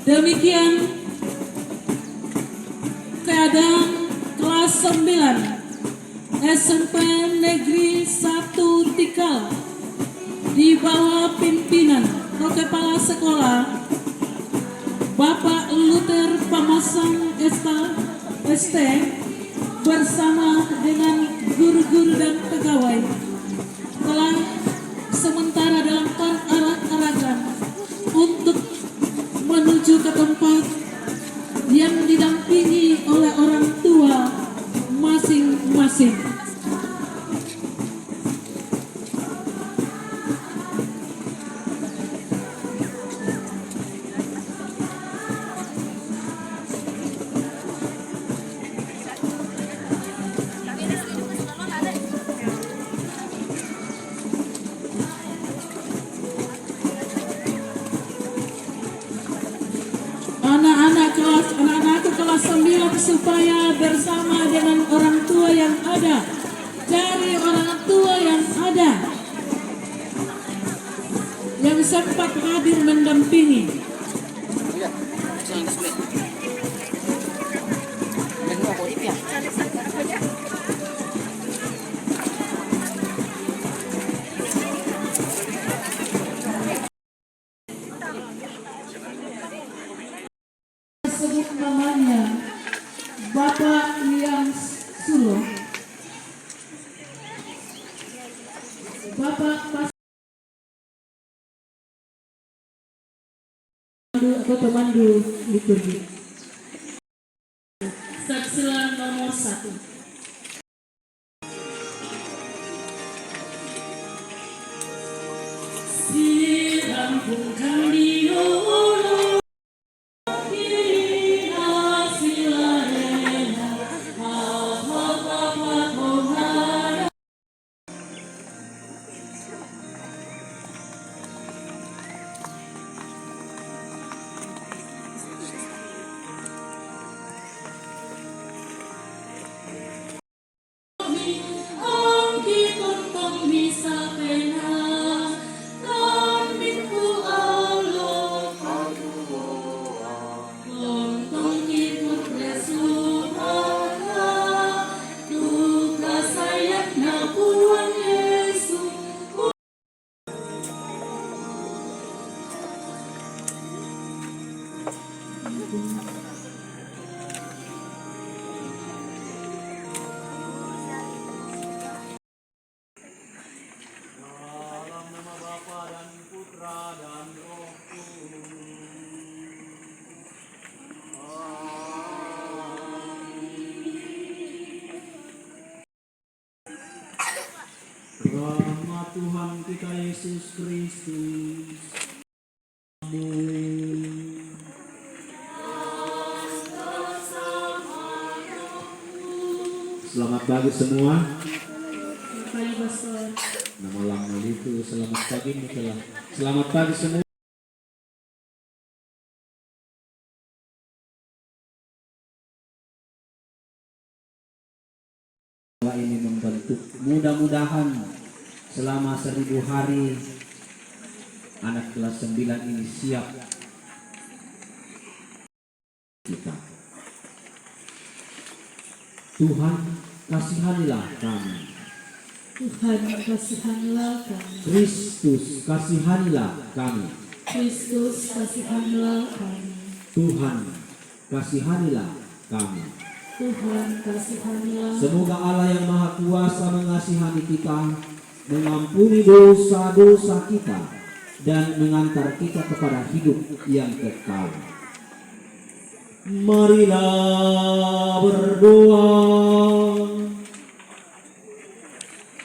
Demikian keadaan kelas 9 SMP Negeri 1 Tikal di bawah pimpinan Kepala Sekolah Bapak Luther Pamasang ST bersama dengan guru-guru dan pegawai telah sementara dalam arak-arakan untuk menuju ke tempat yang didampingi oleh orang tua masing-masing. Anak-anak kelas 9 supaya bersama dengan orang tua yang ada, cari orang tua yang ada yang sempat hadir mendampingi. Sebut namanya Bapak Liang Sulo, Bapak atau pemandu liturgi. Saksilan nomor 1. Si rampungkan diolo rahmat Tuhan kita Yesus Kristus. Selamat pagi semua. Pagi Pastor. Nama lama itu selamat pagi Mikaela. Selamat pagi semua. Ini membentuk, mudah-mudahan selama 1000 hari anak kelas 9 ini siap kita. Tuhan kasihanilah kami. Tuhan kasihanilah kami. Kristus kasihanilah kami. Kristus kasihanilah kami. Tuhan kasihanilah kami. Tuhan kasihanilah. Semoga Allah yang Maha Kuasa mengasihani kita, mengampuni dosa-dosa kita, dan mengantar kita kepada hidup yang kekal. Marilah berdoa.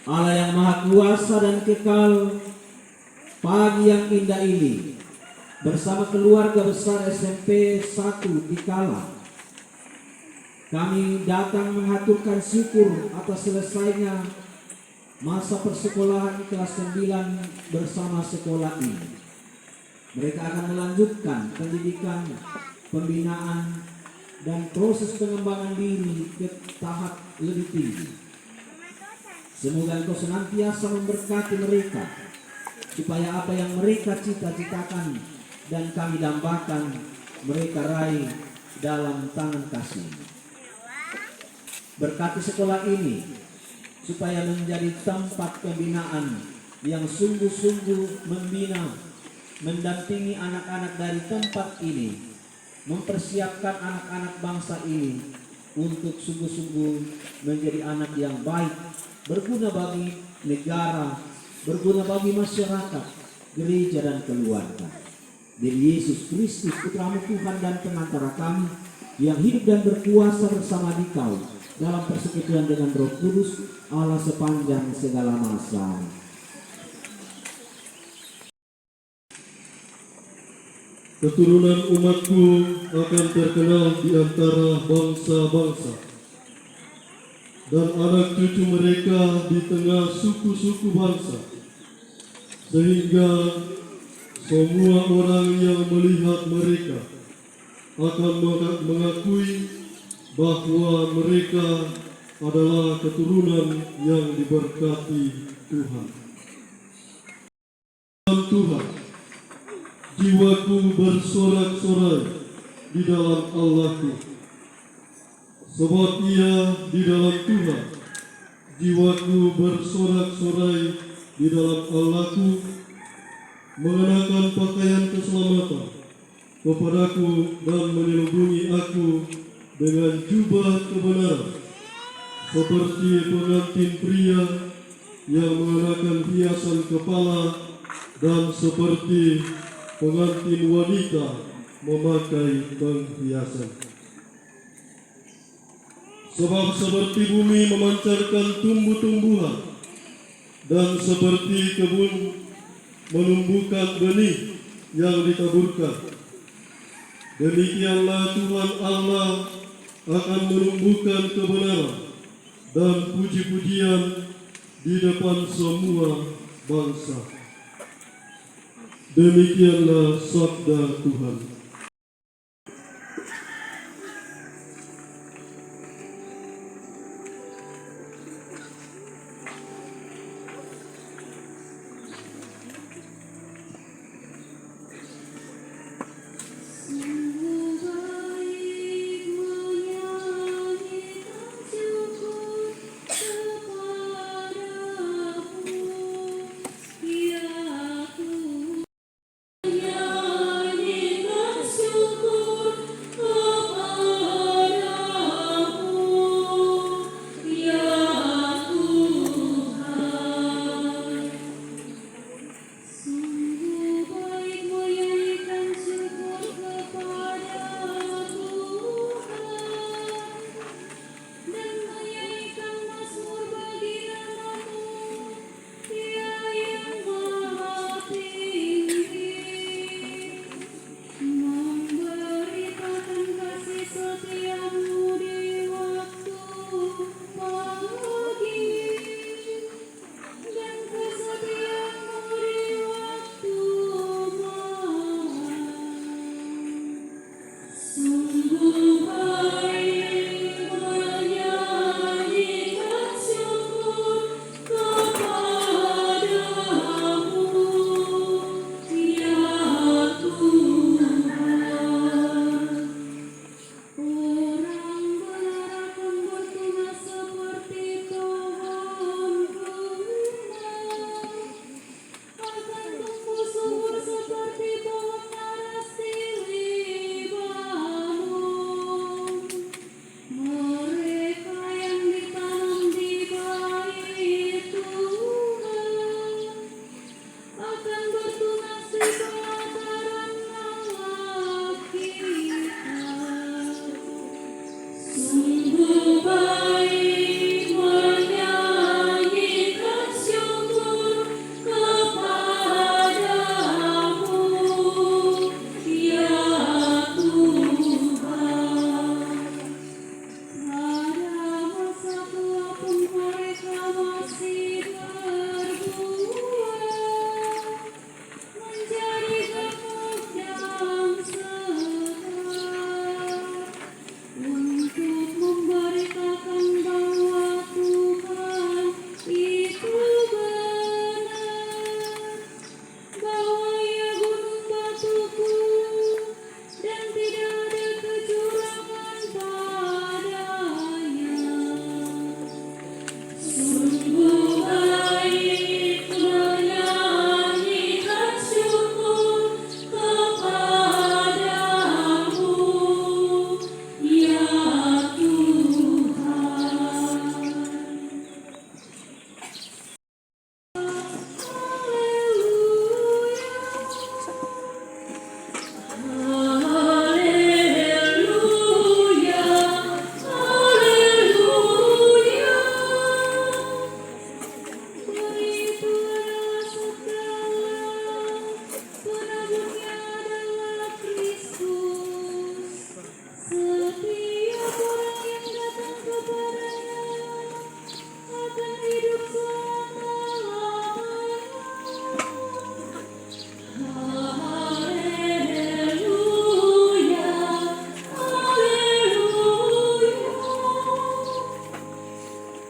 Allah yang Maha Kuasa dan kekal, pagi yang indah ini bersama keluarga besar SMP 1 Tikala, kami datang mengaturkan syukur atas selesainya masa persekolahan kelas 9 bersama sekolah ini. Mereka akan melanjutkan pendidikan, pembinaan, dan proses pengembangan diri ke tahap lebih tinggi. Semoga Engkau senantiasa memberkati mereka, supaya apa yang mereka cita-citakan dan kami dambakan mereka raih dalam tangan kasih. Berkati sekolah ini supaya menjadi tempat pembinaan yang sungguh-sungguh membina, mendampingi anak-anak dari tempat ini, mempersiapkan anak-anak bangsa ini untuk sungguh-sungguh menjadi anak yang baik, berguna bagi negara, berguna bagi masyarakat, gereja dan keluarga. Diri Yesus Kristus, Putra-Mu Tuhan dan Pengantara kami, yang hidup dan berkuasa bersama Dikau dalam persekutuan dengan Roh Kudus, Allah sepanjang segala masa. Keturunan umatku akan terkenal di antara bangsa-bangsa, dan anak cucu mereka di tengah suku-suku bangsa, sehingga semua orang yang melihat mereka akan mengakui bahwa mereka adalah keturunan yang diberkati Tuhan. Tuhan, jiwaku bersorak-sorai di dalam Allahku, sebab Ia di dalam Tuhan. Jiwaku bersorak-sorai di dalam Allahku, mengenakan pakaian keselamatan kepadaku dan menyelubungi aku dengan jubah kebenaran, seperti pengantin pria yang mengenakan hiasan kepala dan seperti pengantin wanita memakai penghiasan. Sebab seperti bumi memancarkan tumbuh-tumbuhan dan seperti kebun menumbuhkan benih yang ditaburkan, demikianlah Tuhan Allah akan menumbuhkan kebenaran dan puji-pujian di depan semua bangsa. Demikianlah sabda Tuhan.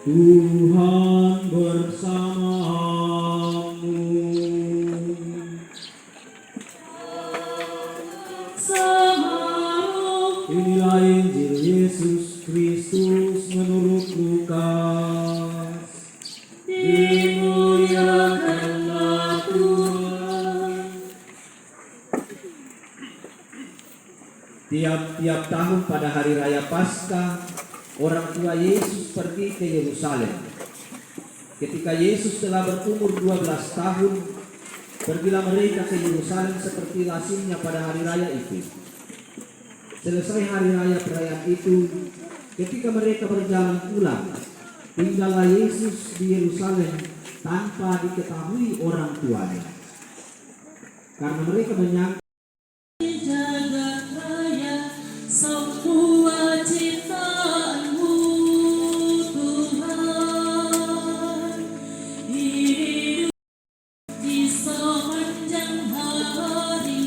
Tuhan bersamamu. Samaru. Inilah Injil Yesus Kristus menurut Lukas. Dimuliakanlah Tuhan. Tiap-tiap tahun pada hari raya Paskah, orang tua Yesus pergi ke Yerusalem. Ketika Yesus telah berumur 12 tahun, pergilah mereka ke Yerusalem seperti lazimnya pada hari raya itu. Selesai hari raya perayaan itu, ketika mereka berjalan pulang, tinggallah Yesus di Yerusalem tanpa diketahui orang tuanya. Karena mereka menyangka Jagat raya semua ciptaanmu Tuhan, hidup di sepanjang hari,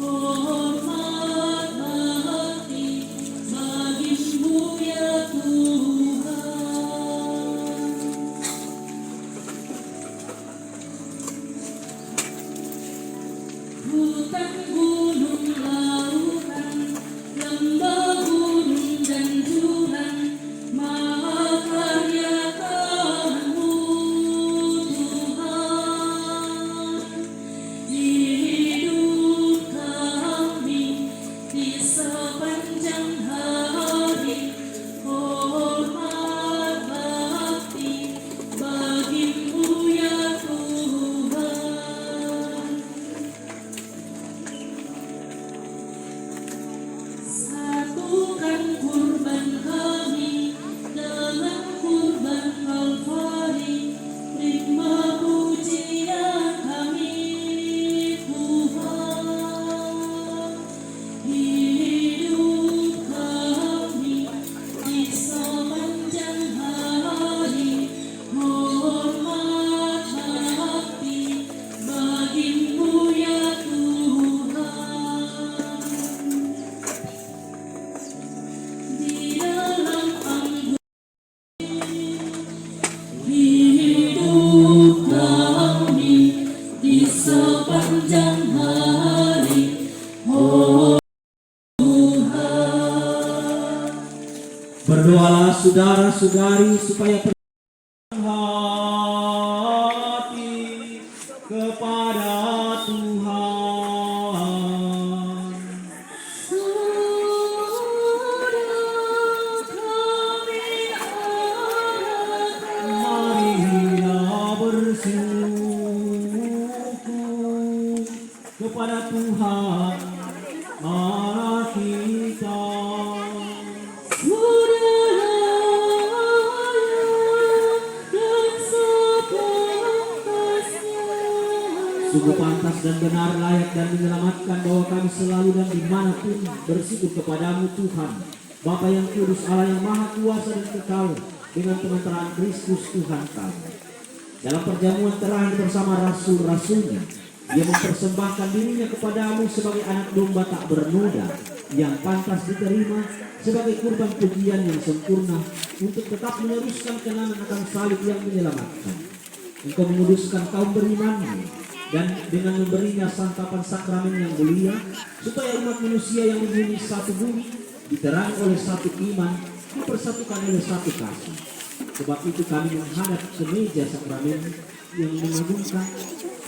hormat bakti bagimu ya Tuhan. Hutan gunung lautan, lembah gunung dan jurang, mahakarya Kamu Tuhan. Hidup kami di sepanjang hari, hormat bakti bagimu ya Tuhan. Satukan kurban kami dengan kurban Kalvari, terima pujian kami Tuhan. Hidup kami di sepanjang hari, hormat bakti bagimu ya Tuhan. Di dalam anggun hidup kami di sepanjang hari, oh Tuhan. berdoalah saudara-saudari supaya hati kepada Tuhan. Sudah kami arahkan Marilah bersyukur kepada Tuhan Allah kita. Sungguh pantas dan benar, layak dan menyelamatkan bahwa kami selalu dan dimanapun bersyukur kepadamu Tuhan, Bapa yang kudus, Allah yang maha kuasa dan kekal, dengan pemeteraan Kristus Tuhan kami. Dalam perjamuan terakhir bersama rasul-rasulnya, dia mempersembahkan dirinya kepadamu sebagai anak domba tak bernoda, yang pantas diterima sebagai kurban pujian yang sempurna untuk tetap meneruskan kenangan akan salib yang menyelamatkan. Engkau menguduskan kaum berimanmu dan dengan memberinya santapan sakramen yang mulia, supaya umat manusia yang menghuni satu bumi diterangi oleh satu iman, dipersatukan oleh satu kasih. Sebab itu kami menghadap ke meja sakramen yang mengagumkan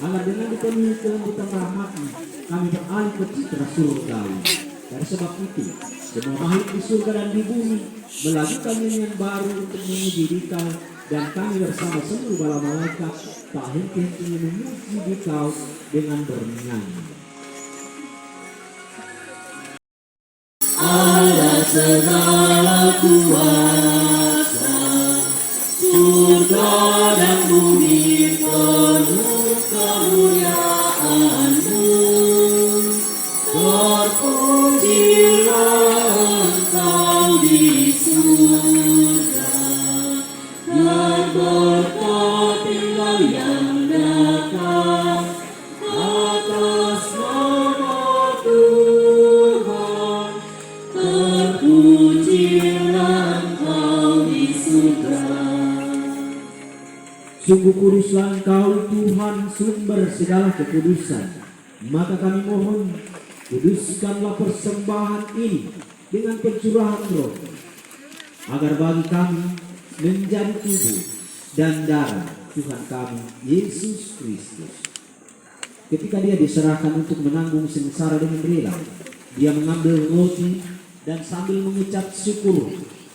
agar dengan dipenuhi kelembutan rahmat-Mu kami beralih ke citra surgawi. Dari sebab itu semua makhluk di surga dan di bumi melakukan nyanyian baru untuk memuji Dikau, dan kami bersama seluruh bala malaikat tak henti-hentinya memuji Dikau dengan bernyanyi. Allah segala kuasa, surga dan bumi penuh kemuliaan-Mu. Terpujilah Engkau di surga, dan berkatilah yang datang atas nama Tuhan. Terpujilah Engkau di surga. Sungguh kuduslah Engkau Tuhan, sumber segala kekudusan. Maka kami mohon, kuduskanlah persembahan ini dengan pencurahan Roh, agar bagi kami menjadi tubuh dan darah Tuhan kami Yesus Kristus. Ketika dia diserahkan untuk menanggung sengsara dengan rela, dia mengambil roti dan sambil mengucap syukur,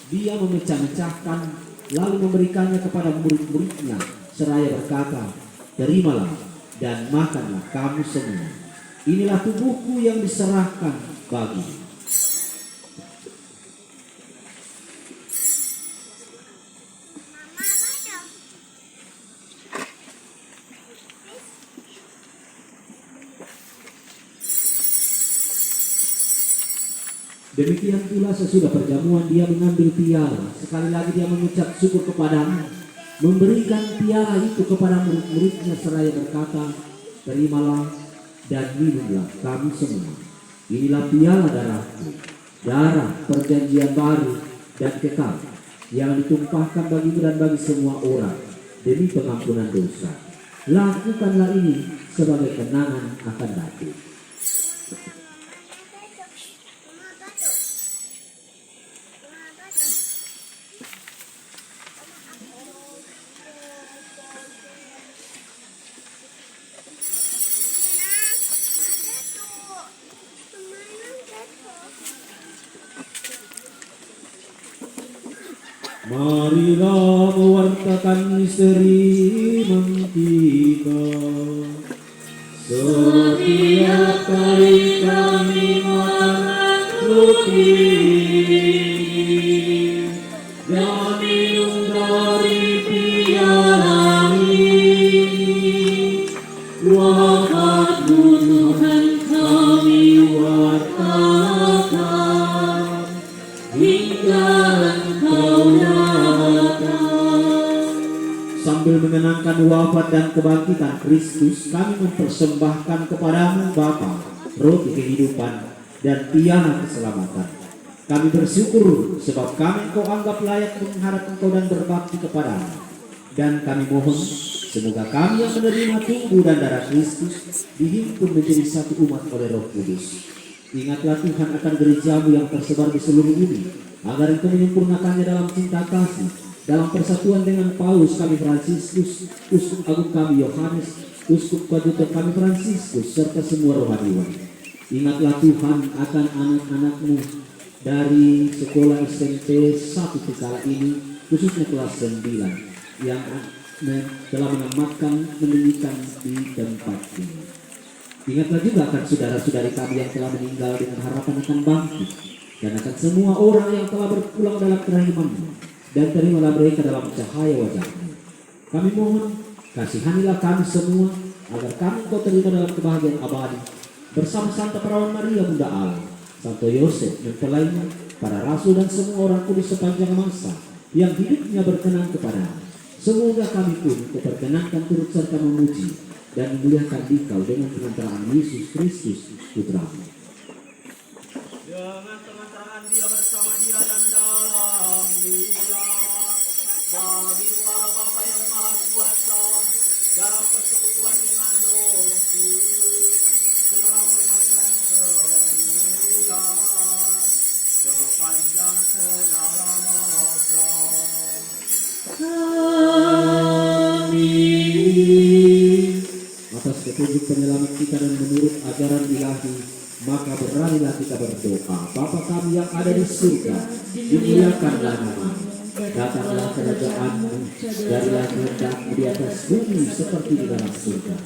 dia memecah-mecahkan lalu memberikannya kepada murid-muridnya seraya berkata, "Terimalah dan makanlah kamu semua. Inilah tubuhku yang diserahkan bagi." Demikian pula sesudah perjamuan dia mengambil piala. Sekali lagi dia mengucap syukur kepadamu, memberikan piala itu kepada murid-muridnya seraya berkata, "Terimalah dan minumlah kamu semua. Inilah piala darahku, darah perjanjian baru dan kekal, yang ditumpahkan bagimu dan bagi semua orang demi pengampunan dosa. Lakukanlah ini sebagai kenangan akan aku." Marilah mewartakan misteri iman kita. Setiap kali kami makan roti dan minum dari piala ini, wahai Tuhan kami wartakan hingga sambil mengenangkan wafat dan kebangkitan Kristus, kami mempersembahkan kepadamu Bapa roti kehidupan dan piala keselamatan. Kami bersyukur sebab kami Engkau anggap layak menghadap Engkau dan berbakti kepadamu. Dan kami mohon semoga kami yang menerima tubuh dan darah Kristus dihimpun menjadi satu umat oleh Roh Kudus. Ingatlah Tuhan akan gerejamu yang tersebar di seluruh bumi, agar Engkau menyempurnakannya dalam cinta kasih, dalam persatuan dengan Paulus kami Fransiskus, Uskup Agung kami Yohanes, Uskup Koadjutor kami Fransiskus, serta semua rohaniwan. Ingatlah Tuhan akan anak-anakmu dari sekolah SMP 1 Tikala ini, khususnya kelas 9, yang telah menamatkan pendidikan di tempat ini. Ingatlah juga akan saudara-saudari kami yang telah meninggal dengan harapan akan bangkit, dan akan semua orang yang telah berpulang dalam kerahiman-Mu, dan terimalah mereka dalam cahaya wajah-Mu. Kami mohon, kasihanilah kami semua, agar kami Kau terima dalam kebahagiaan abadi, bersama Santa Perawan Maria Bunda Allah, Santo Yosef mempelainya, para rasul dan semua orang kudus sepanjang masa, yang hidupnya berkenan kepada-Mu. Semoga kami pun diperkenankan turut serta memuji dan memuliakan Dikau dengan pengantaraan Yesus Kristus Putra-Mu. Dengan pengantaraan Dia, bersama Dia dan dalam Dia, bagi Allah Bapa yang Maha Kuasa, dalam persekutuan dengan Roh Kudus, segala hormat dan kemuliaan sepanjang segala masa. Amin. Atas petunjuk penyelamat kita dan menurut ajaran ilahi, maka beranilah kita berdoa. Bapa kami yang ada di surga, dimuliakanlah nama-Mu. Datanglah kerajaan-Mu, jadilah kehendak-Mu di atas bumi seperti di dalam surga.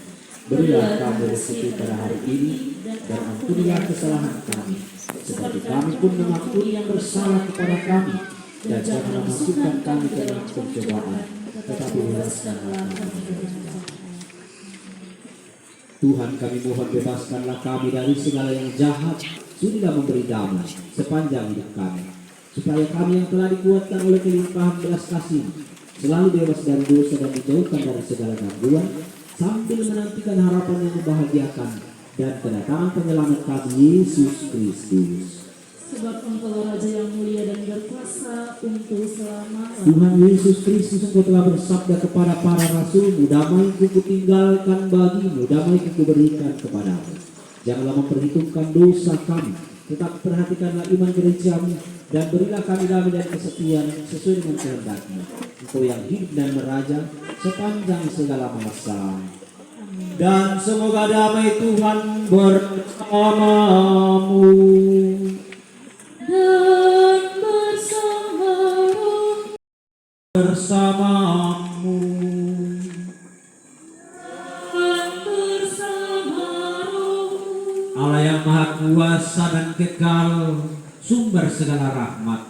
Berilah kami rezeki pada hari ini, dan ampunilah kesalahan kami, seperti kami pun mengampuni yang bersalah kepada kami. Dan janganlah masukkan kami ke dalam pencobaan, tetapi bebaskanlah kami dari jahat. Tuhan, kami mohon bebaskanlah kami dari segala yang jahat, sudilah memberi damai sepanjang hidup kami, supaya kami yang telah dikuatkan oleh kelimpahan belas kasih selalu bebas dari dosa dan dijauhkan dari segala gangguan, sambil menantikan harapan yang membahagiakan dan kedatangan penyelamat kami Yesus Kristus. sebab Engkau Raja yang mulia dan berkuasa untuk selamanya. Tuhan Yesus Kristus, Engkau telah bersabda kepada para rasul-Mu, damai-Ku kutinggalkan bagimu, damai-Ku kuberikan kepadamu. Janganlah memperhitungkan dosa kami, tetap perhatikanlah iman gereja-Mu, dan berilah kami damai dan kesetiaan sesuai dengan kehendak-Mu. Engkau yang hidup dan meraja sepanjang segala masa. Dan semoga damai Tuhan bersamamu. Dan Bersamamu. Allah yang Maha Kuasa dan Kekal, sumber segala rahmat,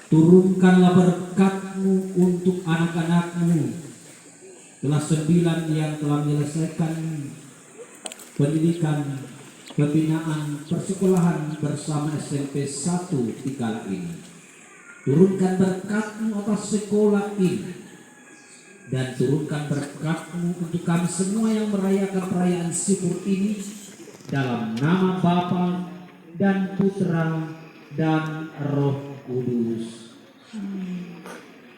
turunkanlah berkat-Mu untuk anak-anak-Mu kelas 9 yang telah menyelesaikan pendidikan pembinaan persekolahan bersama SMP 1 Tikala ini. Turunkan berkat-Mu atas sekolah ini, dan turunkan berkat-Mu untuk kami semua yang merayakan perayaan syukur ini, dalam nama Bapa dan Putra dan Roh Kudus.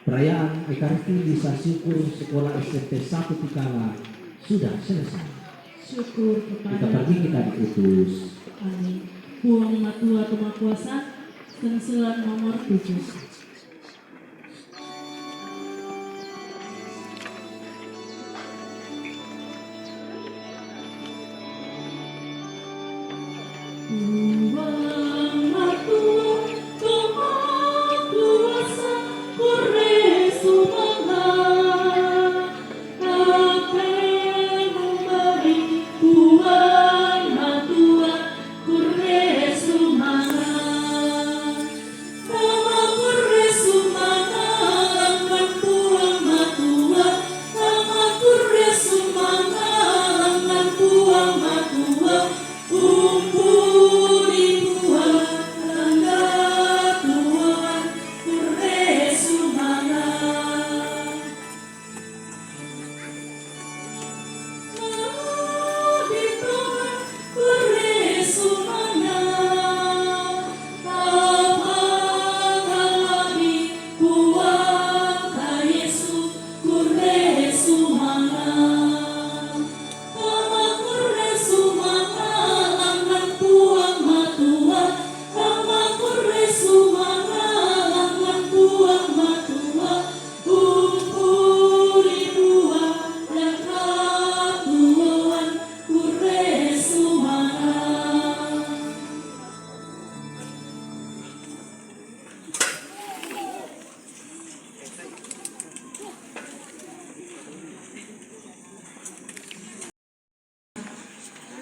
Perayaan Ekaristi Misa Syukur Sekolah SMP 1 Tikala sudah selesai. syukur Kita kepada pergi, kita diutus. Amin. Puang Matua Tuhan Kuasa, Tenselan nomor 7.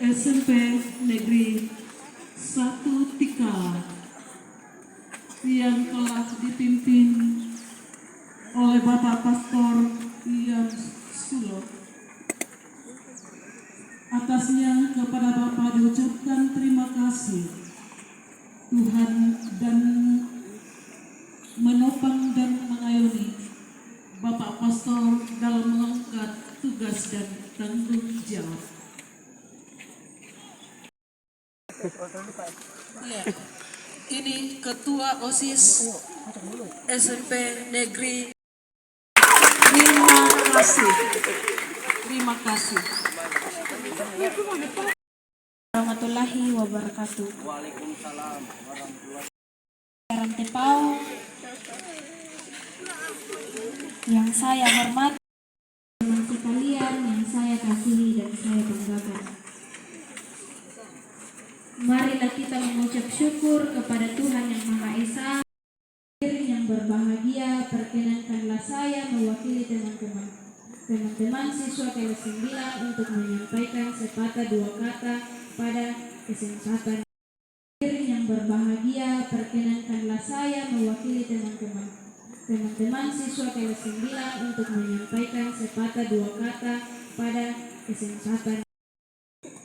SMP Negeri 1 Tikala yang telah dipimpin oleh Bapak Pastor Ian Sulo. Atasnya kepada Bapak diucapkan terima kasih Tuhan, dan menopang dan mengayomi Bapak Pastor dalam mengangkat tugas dan tanggung jawab. Ya, ini Ketua OSIS SMP Negeri. Terima kasih. Terima kasih. Warahmatullahi wabarakatuh. Waalaikumsalam warahmatullahi wabarakatuh. Yang saya hormati, teman sekalian yang saya kasihi dan saya banggakan. Marilah kita mengucap syukur kepada Tuhan Yang Maha Esa. Yang berbahagia, perkenankanlah saya mewakili teman-teman siswa kelas 9 untuk menyampaikan sepatah dua kata pada kesempatan. Yang berbahagia, perkenankanlah saya mewakili teman-teman siswa kelas 9 untuk menyampaikan sepatah dua kata pada kesempatan.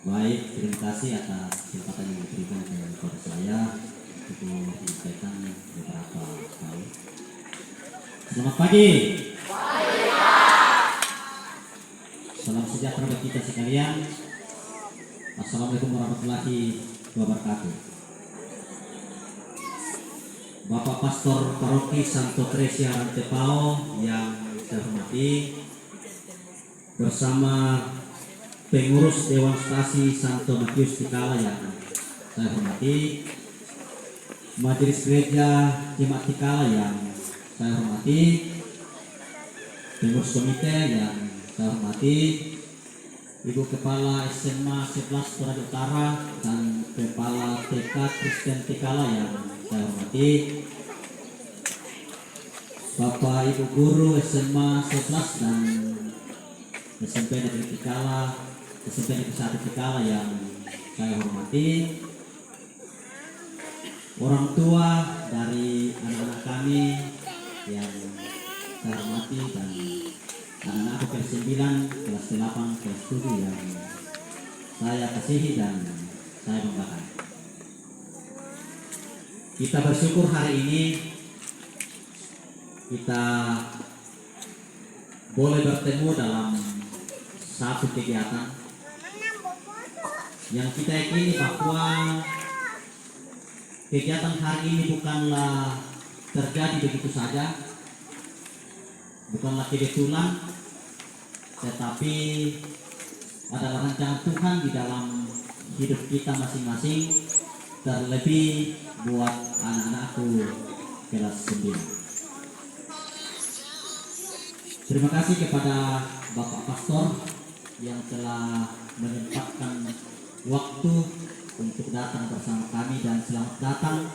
Baik, terima kasih atas kesempatan yang diberikan kepada saya untuk menyampaikan beberapa hal. Selamat pagi. Salam sejahtera bagi kita sekalian. Assalamualaikum warahmatullahi wabarakatuh. Bapak Pastor Paroki Santo Tresia Rantepao yang saya hormati, bersama pengurus Dewan Stasi Santo Matius Tikala yang saya hormati, Majelis Gereja Jemaat Tikala yang saya hormati, pengurus komite yang saya hormati, Ibu Kepala SMA 11 Toraja Utara dan Kepala TK Kristen Tikala yang saya hormati, Bapak Ibu Guru SMA 11 dan SMP Negeri Tikala, SMP Negeri 1 Tikala yang saya hormati, orang tua dari anak-anak kami yang saya hormati, dan anak-anak kelas 9, kelas 8, kelas 7 yang saya kasihi dan saya banggakan. Kita bersyukur hari ini kita boleh bertemu dalam satu kegiatan yang kita yakini bahwa kegiatan hari ini bukanlah terjadi begitu saja, bukanlah kebetulan, tetapi adalah rancangan Tuhan di dalam hidup kita masing-masing, terlebih buat anak-anakku kelas 9. Terima kasih kepada Bapak Pastor yang telah menyempatkan waktu untuk datang bersama kami, dan selamat datang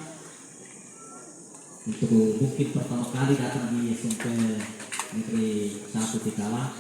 untuk mungkin pertama kali datang di SMP Negeri 1 Tikala.